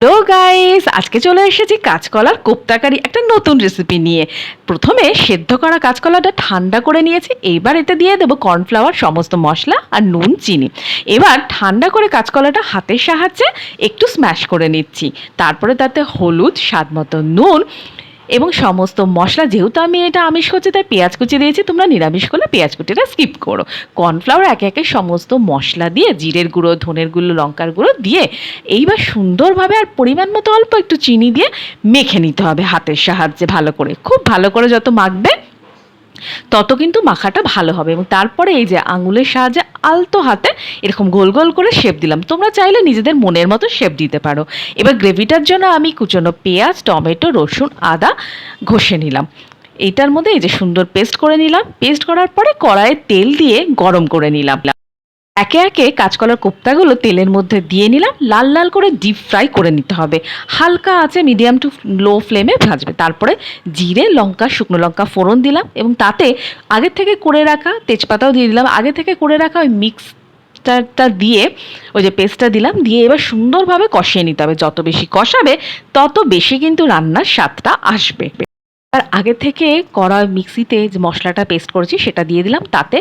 তো গাইস, আজকে চলে এসেছি কাঁচকলার কোপ্তা কারি একটা নতুন রেসিপি নিয়ে। প্রথমে সেদ্ধ করা কাঁচকলাটা ঠান্ডা করে নিয়েছি। এইবার এতে দিয়ে দেবো কর্নফ্লাওয়ার, সমস্ত মশলা আর নুন, চিনি। এবার ঠান্ডা করে কাঁচকলাটা হাতের সাহায্যে একটু স্ম্যাশ করে নিচ্ছি। তারপরে তাতে হলুদ, স্বাদ মতো নুন এবং সমস্ত মশলা, যেহেতু আমি এটা আমিষ করছি তাই পেঁয়াজ কুচি দিয়েছি, তোমরা নিরামিষ করলে পেঁয়াজ কুচিটা স্কিপ করো। কর্নফ্লাওয়ার একে একে সমস্ত মশলা দিয়ে, জিরের গুঁড়ো, ধনের গুঁড়ো, লঙ্কার গুঁড়ো দিয়ে এইবার সুন্দরভাবে আর পরিমাণ মতো অল্প একটু চিনি দিয়ে মেখে নিতে হবে হাতের সাহায্যে ভালো করে। খুব ভালো করে যত মাখবে তত কিন্তু মাখাটা ভালো হবে। এবং তারপরে এই যে আঙুলের সাহায্যে আলতো হাতে এরকম গোল গোল করে শেপ দিলাম। তোমরা চাইলে নিজেদের মনের মতো শেপ দিতে পারো। এবার গ্রেভিটার জন্য আমি কুচনো পেঁয়াজ, টমেটো, রসুন, আদা ঘষে নিলাম। এইটার মধ্যে এই যে সুন্দর পেস্ট করে নিলাম। পেস্ট করার পরে কড়াইয়ে তেল দিয়ে গরম করে নিলাম। একে একে কাঁচকলার কোপ্তাগুলো তেলের মধ্যে দিয়ে নিলাম। লাল লাল করে ডিপ ফ্রাই করে নিতে হবে। হালকা আছে মিডিয়াম টু লো ফ্লেমে ভাজবে। তারপরে জিরে, লঙ্কা, শুকনো লঙ্কা ফোড়ন দিলাম এবং তাতে আগে থেকে করে রাখা তেজপাতাও দিয়ে দিলাম। আগে থেকে করে রাখা ওই মিক্সটা দিয়ে ওই যে পেস্টটা দিলাম, দিয়ে এবার সুন্দরভাবে কষিয়ে নিতে হবে। যত বেশি কষাবে তত বেশি কিন্তু রান্নার স্বাদটা আসবে। আর আগে থেকে করা মিক্সিতে যে মশলাটা পেস্ট করেছি সেটা দিয়ে দিলাম। তাতে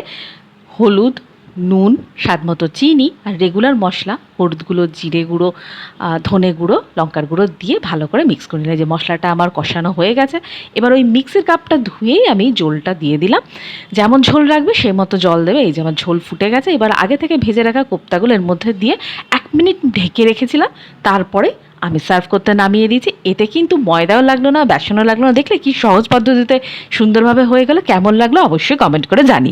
হলুদ, নুন, স্বাদমতো চিনি আর রেগুলার মশলা, হলুদ গুঁড়ো, জিরে গুঁড়ো, ধনে গুঁড়ো, লঙ্কার গুঁড়ো দিয়ে ভালো করে মিক্স করে নিলাম। যে মশলাটা আমার কষানো হয়ে গেছে, এবার ওই মিক্সির কাপটা ধুয়েই আমি ঝোলটা দিয়ে দিলাম। যেমন ঝোল রাখবে সেই মতো জল দেবে। এই যে আমার ঝোল ফুটে গেছে। এবার আগে থেকে ভেজে রাখা কোপ্তাগুলো এর মধ্যে দিয়ে 1 মিনিট ঢেকে রেখেছিলাম। তারপরে আমি সার্ভ করতে নামিয়ে দিয়েছি। এতে কিন্তু ময়দাও লাগলো না, বেসনও লাগলো না। দেখলে কি সহজ পদ্ধতিতে সুন্দরভাবে হয়ে গেল। কেমন লাগলো অবশ্যই কমেন্ট করে জানিও।